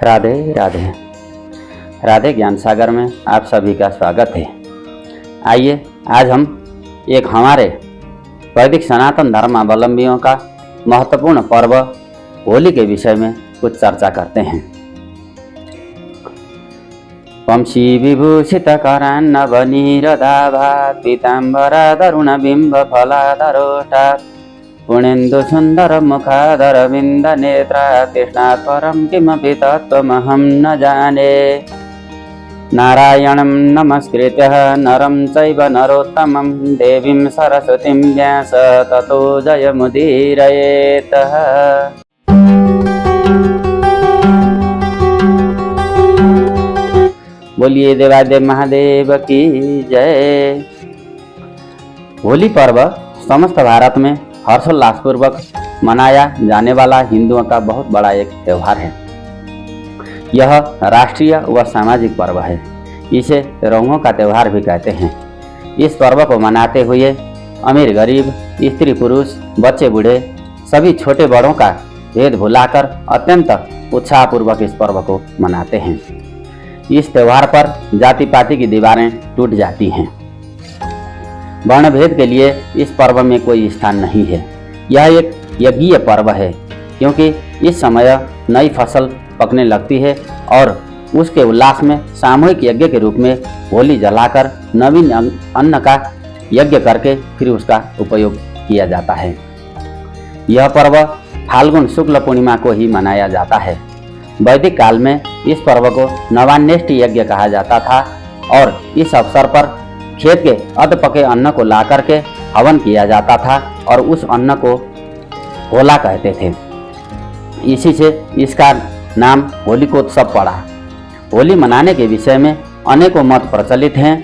राधे राधे। राधे ज्ञान सागर में आप सभी का स्वागत है। आइए आज हम एक हमारे वैदिक सनातन धर्मावलंबियों का महत्वपूर्ण पर्व होली के विषय में कुछ चर्चा करते हैं। वंशी विभूषित करान्नवनीरदाभात् पीताम्बरा तरुण बिंब फलाधरोष्ठात् पुण्येन्दु सुंदर मुखादरविंद नेत्रा कृष्णात् परं किमपि तत्त्वमहं न जाने। नारायणं नमस्कृत्य नरं चैव नरोत्तमं देवीं सरस्वतीं व्यास ततो जयमुदीरयेत्। बोलिए देवादेव महादेव की जय। होली पर्व समस्त भारत में हर्षोल्लासपूर्वक मनाया जाने वाला हिंदुओं का बहुत बड़ा एक त्यौहार है। यह राष्ट्रीय व सामाजिक पर्व है। इसे रंगों का त्यौहार भी कहते हैं। इस पर्व को मनाते हुए अमीर गरीब, स्त्री पुरुष, बच्चे बूढ़े सभी छोटे बड़ों का भेद भुलाकर अत्यंत उत्साहपूर्वक इस पर्व को मनाते हैं। इस त्यौहार पर जाति पाति की दीवारें टूट जाती हैं। वर्ण भेद के लिए इस पर्व में कोई स्थान नहीं है। यह एक यज्ञीय पर्व है, क्योंकि इस समय नई फसल पकने लगती है और उसके उल्लास में सामूहिक यज्ञ के रूप में होली जलाकर नवीन अन्न का यज्ञ करके फिर उसका उपयोग किया जाता है। यह पर्व फाल्गुन शुक्ल पूर्णिमा को ही मनाया जाता है। वैदिक काल में इस पर्व को नवान्नेष्टि यज्ञ कहा जाता था और इस अवसर पर खेत के अध पके अन्न को ला करके हवन किया जाता था और उस अन्न को होला कहते थे। इसी से इसका नाम होलिकोत्सव पड़ा। होली मनाने के विषय में अनेकों मत प्रचलित हैं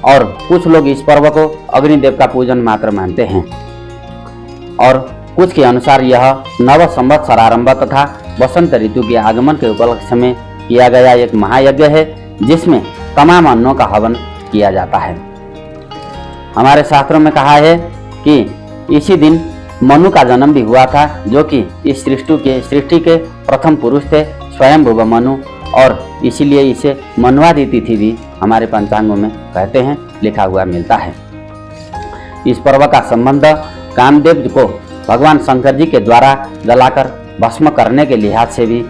और कुछ लोग इस पर्व को अग्निदेव का पूजन मात्र मानते हैं और कुछ के अनुसार यह नव संवत्सरारंभ तथा वसंत ऋतु के आगमन के उपलक्ष्य में किया गया एक महायज्ञ है, जिसमें तमाम अन्नों का हवन किया जाता है। हमारे शास्त्रों में कहा है कि इसी दिन मनु का जन्म भी हुआ था, जो कि इस सृष्टि के प्रथम पुरुष थे, स्वयंभुव मनु, और इसीलिए इसे मनुवादी तिथि भी हमारे पंचांगों में कहते हैं, लिखा हुआ मिलता है। इस पर्व का संबंध कामदेव को भगवान शंकर जी के द्वारा जलाकर भस्म करने के लिहाज से भी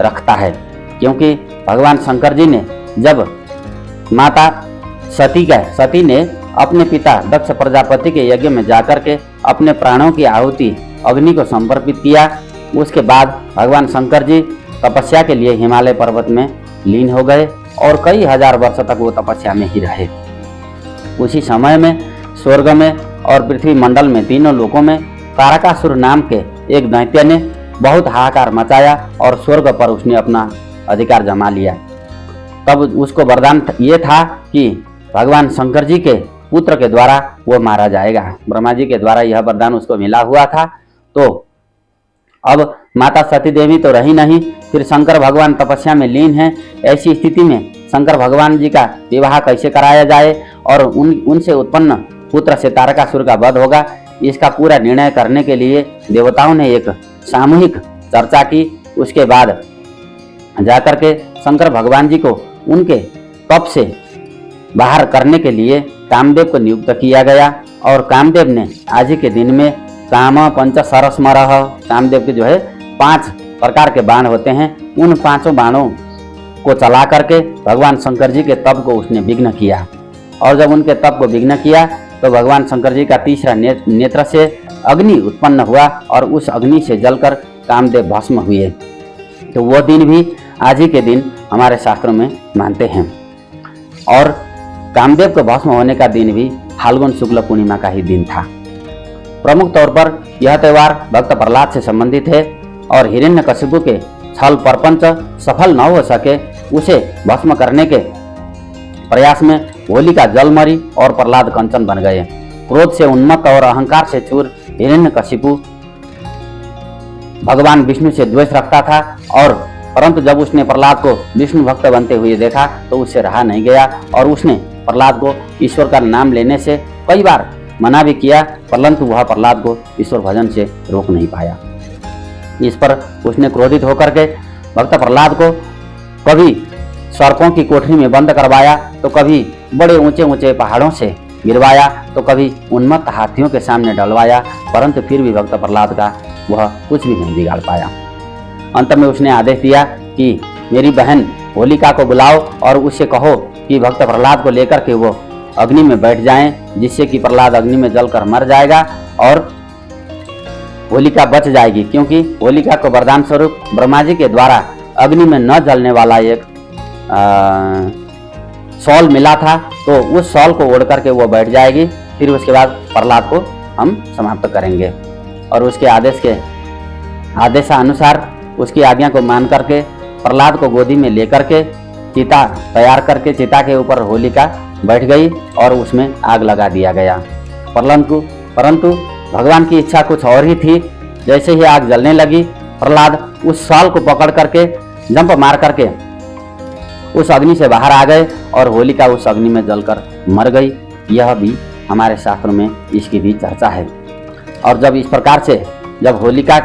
रखता है, क्योंकि भगवान शंकर जी ने जब माता सती ने अपने पिता दक्ष प्रजापति के यज्ञ में जाकर के अपने प्राणों की आहुति अग्नि को समर्पित किया, उसके बाद भगवान शंकर जी तपस्या के लिए हिमालय पर्वत में लीन हो गए और कई हजार वर्ष तक वो तपस्या में ही रहे। उसी समय में स्वर्ग में और पृथ्वी मंडल में तीनों लोकों में तारकासुर नाम के एक दैत्य ने बहुत हाहाकार मचाया और स्वर्ग पर उसने अपना अधिकार जमा लिया। तब उसको वरदान ये था कि भगवान शंकर जी के पुत्र के द्वारा वो मारा जाएगा। ब्रह्मा जी के द्वारा यह वरदान उसको मिला हुआ था। तो अब माता सती देवी तो रही नहीं, फिर शंकर भगवान तपस्या में लीन हैं। ऐसी स्थिति में शंकर भगवान जी का विवाह कैसे कराया जाए और उनसे उत्पन्न पुत्र से तारकासुर का वध होगा, इसका पूरा निर्णय करने के लिए देवताओं ने एक सामूहिक चर्चा की। उसके बाद जाकर के शंकर भगवान जी को उनके तप से बाहर करने के लिए कामदेव को नियुक्त किया गया और कामदेव ने आज ही के दिन में काम पंच सरस्मरः, कामदेव के जो है 5 प्रकार के बाण होते हैं, उन 5 बाणों को चला करके भगवान शंकर जी के तप को उसने विघ्न किया। और जब उनके तप को विघ्न किया तो भगवान शंकर जी का तीसरा नेत्र से अग्नि उत्पन्न हुआ और उस अग्नि से जलकर कामदेव भस्म हुए। तो वो दिन भी आज ही के दिन हमारे शास्त्रों में मानते हैं। और कामदेव के भस्म होने का दिन भी फाल्गुन शुक्ल पूर्णिमा का ही दिन था। प्रमुख तौर पर यह त्यौहार भक्त प्रहलाद से संबंधित है और हिरण्यकशिपु के छल प्रपंच सफल न हो सके उसे भस्म करने के प्रयास में होली का जलमरी और प्रहलाद कंचन बन गए। क्रोध से उन्मत्त और अहंकार से चूर हिरण्यकशिपु भगवान विष्णु से द्वेष रखता था, और परंतु जब उसने प्रहलाद को विष्णु भक्त बनते हुए देखा तो उससे रहा नहीं गया और उसने प्रहलाद को ईश्वर का नाम लेने से कई बार मना भी किया, परंतु वह प्रहलाद को ईश्वर भजन से रोक नहीं पाया। इस पर उसने क्रोधित होकर के भक्त प्रहलाद को कभी सड़कों की कोठरी में बंद करवाया, तो कभी बड़े ऊंचे ऊंचे पहाड़ों से गिरवाया, तो कभी उन्मत्त हाथियों के सामने डलवाया, परंतु फिर भी भक्त प्रहलाद का वह कुछ भी नहीं बिगाड़ पाया। अंत में उसने आदेश दिया कि मेरी बहन होलिका को बुलाओ और उससे कहो कि भक्त प्रहलाद को लेकर के वो अग्नि में बैठ जाएं, जिससे कि प्रहलाद अग्नि में जलकर मर जाएगा और होलिका बच जाएगी, क्योंकि होलिका को वरदान स्वरूप ब्रह्मा जी के द्वारा अग्नि में न जलने वाला एक शॉल मिला था, तो उस शॉल को ओढ़ करके वो बैठ जाएगी। फिर उसके बाद प्रहलाद को हम समाप्त करेंगे। और उसके आदेशानुसार उसकी आज्ञा को मान करके प्रहलाद को गोदी में लेकर के चिता तैयार करके चिता के ऊपर होलिका बैठ गई और उसमें आग लगा दिया गया। परंतु भगवान की इच्छा कुछ और ही थी। जैसे ही आग जलने लगी, प्रहलाद उस शॉल को पकड़ करके जंप मार करके उस अग्नि से बाहर आ गए और होलिका उस अग्नि में जलकर मर गई। यह भी हमारे शास्त्रों में इसकी भी चर्चा है। और जब इस प्रकार से जब होलिका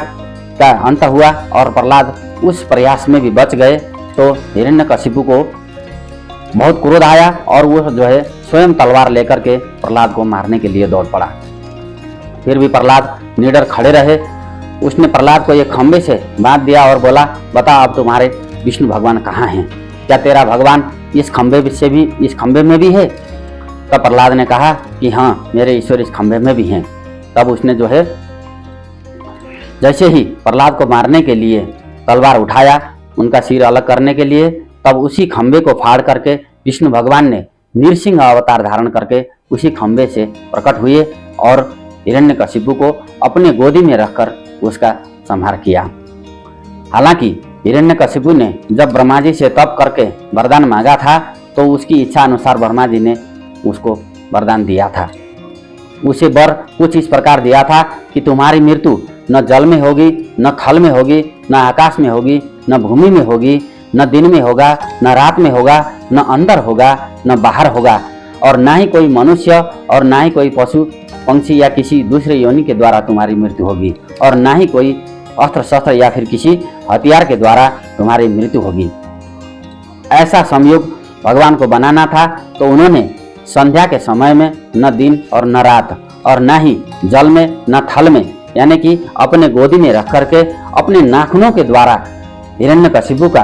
का अंत हुआ और प्रहलाद उस प्रयास में भी बच गए, तो हिरण्यकशिपु को बहुत क्रोध आया और वो जो है स्वयं तलवार लेकर के प्रहलाद को मारने के लिए दौड़ पड़ा। फिर भी प्रहलाद निडर खड़े रहे। उसने प्रहलाद को एक खंबे से बांध दिया और बोला, बता अब तुम्हारे विष्णु भगवान कहाँ हैं? क्या तेरा भगवान इस खंबे में भी है? तब प्रहलाद ने कहा कि हाँ, मेरे ईश्वर इस खंबे में भी हैं। तब उसने जो है जैसे ही प्रहलाद को मारने के लिए तलवार उठाया, उनका सिर अलग करने के लिए, तब उसी खंबे को फाड़ करके विष्णु भगवान ने नृसिंह अवतार धारण करके उसी खंबे से प्रकट हुए और हिरण्यकशिपु को अपने गोदी में रखकर उसका संहार किया। हालांकि हिरण्यकशिपु ने जब ब्रह्मा जी से तप करके वरदान मांगा था, तो उसकी इच्छा अनुसार ब्रह्मा जी ने उसको वरदान दिया था। उसे वर कुछ इस प्रकार दिया था कि तुम्हारी मृत्यु न जल में होगी, न थल में होगी, न आकाश में होगी, न भूमि में होगी, न दिन में होगा, न रात में होगा, न अंदर होगा, न बाहर होगा, और ना ही कोई मनुष्य और ना ही कोई पशु पंक्षी या किसी दूसरे योनि के द्वारा तुम्हारी मृत्यु होगी, और ना ही कोई अस्त्र शस्त्र या फिर किसी हथियार के द्वारा तुम्हारी मृत्यु होगी। ऐसा संयोग भगवान को बनाना था, तो उन्होंने संध्या के समय में न दिन और न रात और न ही जल में न थल में, यानी कि अपने गोदी में रख करके अपने नाखूनों के द्वारा हिरण्यकशिपु का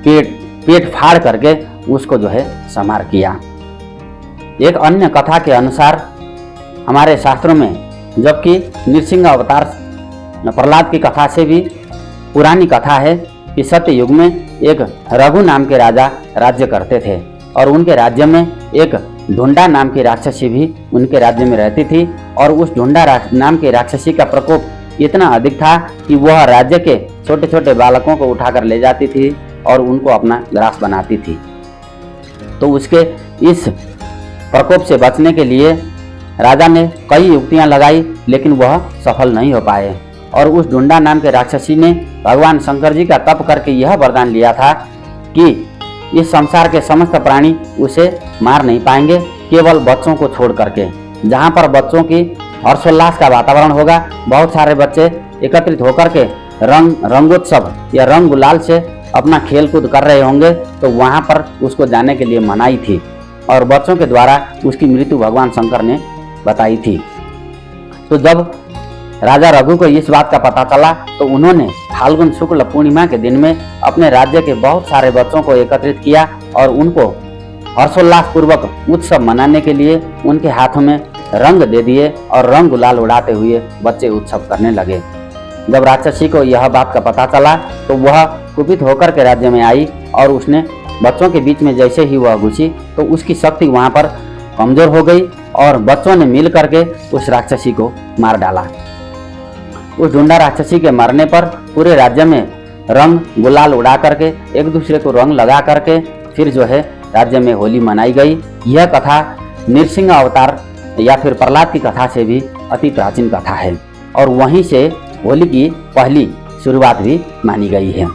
पेट फाड़ करके उसको जो है संहार किया। एक अन्य कथा के अनुसार हमारे शास्त्रों में, जबकि नृसिंह अवतार प्रहलाद की कथा से भी पुरानी कथा है कि सत्य युग में एक रघु नाम के राजा राज्य करते थे और उनके राज्य में एक ढूंढा नाम की राक्षसी भी उनके राज्य में रहती थी। और उस ढूंढा नाम की राक्षसी का प्रकोप इतना अधिक था कि वह राज्य के छोटे छोटे बालकों को उठाकर ले जाती थी और उनको अपना ग्रास बनाती थी। तो उसके इस प्रकोप से बचने के लिए राजा ने कई युक्तियां लगाई, लेकिन वह सफल नहीं हो पाए। और उस ढूंढा नाम के राक्षसी ने भगवान शंकर जी का तप करके यह वरदान लिया था कि इस संसार के समस्त प्राणी उसे मार नहीं पाएंगे, केवल बच्चों को छोड़ करके। जहाँ पर बच्चों की हर्षोल्लास का वातावरण होगा, बहुत सारे बच्चे एकत्रित होकर के रंगोत्सव या रंग गुलाल से अपना खेल कूद कर रहे होंगे, तो वहाँ पर उसको जाने के लिए मनाही थी और बच्चों के द्वारा उसकी मृत्यु भगवान शंकर ने बताई थी। तो जब राजा रघु को इस बात का पता चला, तो उन्होंने फाल्गुन शुक्ल पूर्णिमा के दिन में अपने राज्य के बहुत सारे बच्चों को एकत्रित किया और उनको हर्षोल्लास पूर्वक उत्सव मनाने के लिए उनके हाथों में रंग दे दिए और रंग गुलाल उड़ाते हुए बच्चे उत्सव करने लगे। जब राक्षसी को यह बात का पता चला, तो वह कुपित होकर के राज्य में आई और उसने बच्चों के बीच में जैसे ही वह घुसी, तो उसकी शक्ति वहाँ पर कमजोर हो गई और बच्चों ने मिल करके उस राक्षसी को मार डाला। उस ढूंढा राक्षसी के मरने पर पूरे राज्य में रंग गुलाल उड़ा करके एक दूसरे को रंग लगा करके फिर जो है राज्य में होली मनाई गई। यह कथा नृसिंह अवतार या फिर प्रहलाद की कथा से भी अति प्राचीन कथा है और वहीं से होली की पहली शुरुआत भी मानी गई है।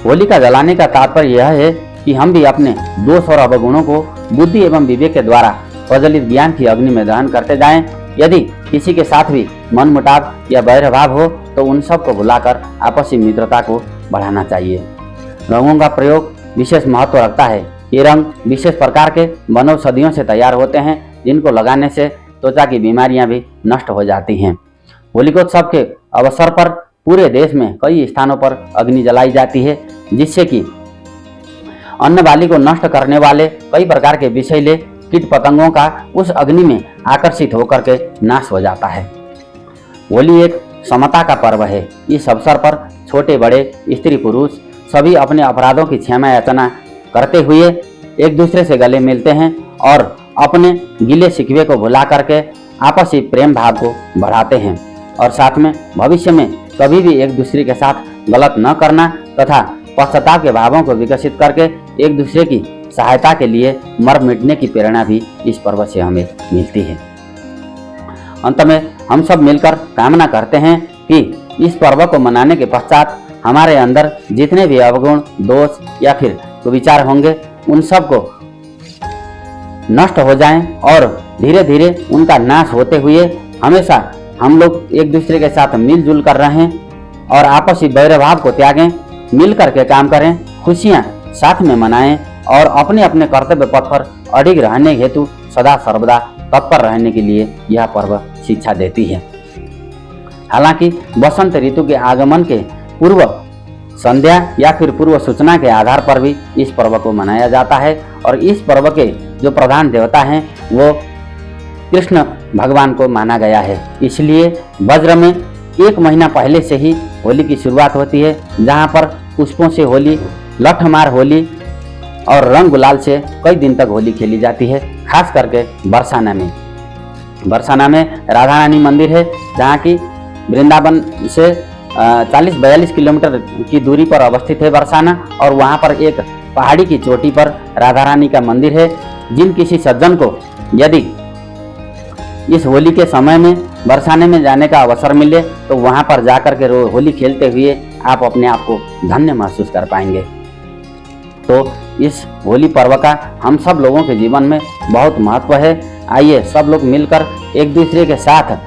होली का जलाने का तात्पर्य यह है कि हम भी अपने दोष और अवगुणों को बुद्धि एवं विवेक के द्वारा प्रज्वलित ज्ञान की अग्नि में दहन करते जाएं। यदि किसी के साथ भी मनमुटाव या वैरभाव हो, तो उन सब को भुलाकर आपसी मित्रता को बढ़ाना चाहिए। रंगों का प्रयोग विशेष महत्व रखता है। ये रंग विशेष प्रकार के वनौषधियों से तैयार होते हैं, जिनको लगाने से त्वचा की बीमारियां भी नष्ट हो जाती हैं। होलिकोत्सव के अवसर पर पूरे देश में कई स्थानों पर अग्नि जलाई जाती है, जिससे कि अन्न बाली को नष्ट करने वाले कई प्रकार के विषैले कीट पतंगों का उस अग्नि में आकर्षित होकर के नाश हो जाता है। होली एक समता का पर्व है। इस अवसर पर छोटे बड़े, स्त्री पुरुष सभी अपने अपराधों की क्षमा याचना करते हुए एक दूसरे से गले मिलते हैं और अपने गिले शिकवे को भुला करके आपसी प्रेम भाव को बढ़ाते हैं और साथ में भविष्य में कभी भी एक दूसरे के साथ गलत न करना तथा पश्चाताप के भावों को विकसित करके एक दूसरे की सहायता के लिए मर मिटने की प्रेरणा भी इस पर्व से हमें मिलती है। अंत में हम सब मिलकर कामना करते हैं कि इस पर्व को मनाने के पश्चात हमारे अंदर जितने भी अवगुण, दोष या फिर कुविचार होंगे उन सब को नष्ट हो जाएं और धीरे धीरे उनका नाश होते हुए हमेशा हम लोग एक दूसरे के साथ मिलजुल कर रहें और आपसी वैरभाव को त्यागें, मिल करके काम करें, खुशियां साथ में मनाएं और अपने अपने कर्तव्य पथ पर अडिग रहने हेतु सदा सर्वदा तत्पर रहने के लिए यह पर्व शिक्षा देती है। हालांकि बसंत ऋतु के आगमन के पूर्व संध्या या फिर पूर्व सूचना के आधार पर भी इस पर्व को मनाया जाता है और इस पर्व के जो प्रधान देवता हैं वो कृष्ण भगवान को माना गया है। इसलिए वज्र में 1 महीना पहले से ही होली की शुरुआत होती है, जहाँ पर पुष्पों से होली, लठमार होली और रंग गुलाल से कई दिन तक होली खेली जाती है। खास करके बरसाना में राधा रानी मंदिर है, जहाँ की वृंदावन से 40-42 किलोमीटर की दूरी पर अवस्थित है बरसाना और वहाँ पर एक पहाड़ी की चोटी पर राधा रानी का मंदिर है। जिन किसी सज्जन को यदि इस होली के समय में बरसाने में जाने का अवसर मिले तो वहाँ पर जाकर के होली खेलते हुए आप अपने आप को धन्य महसूस कर पाएंगे। तो इस होली पर्व का हम सब लोगों के जीवन में बहुत महत्व है। आइए सब लोग मिलकर एक दूसरे के साथ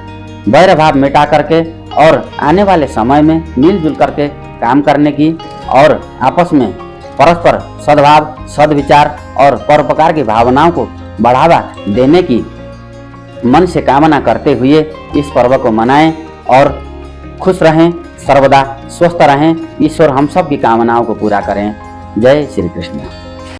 वैर भाव मिटा करके और आने वाले समय में मिलजुल करके काम करने की और आपस में परस्पर सद्भाव, सद्विचार और परोपकार की भावनाओं को बढ़ावा देने की मन से कामना करते हुए इस पर्व को मनाएं और खुश रहें, सर्वदा स्वस्थ रहें। ईश्वर हम सब की कामनाओं को पूरा करें। जय श्री कृष्ण।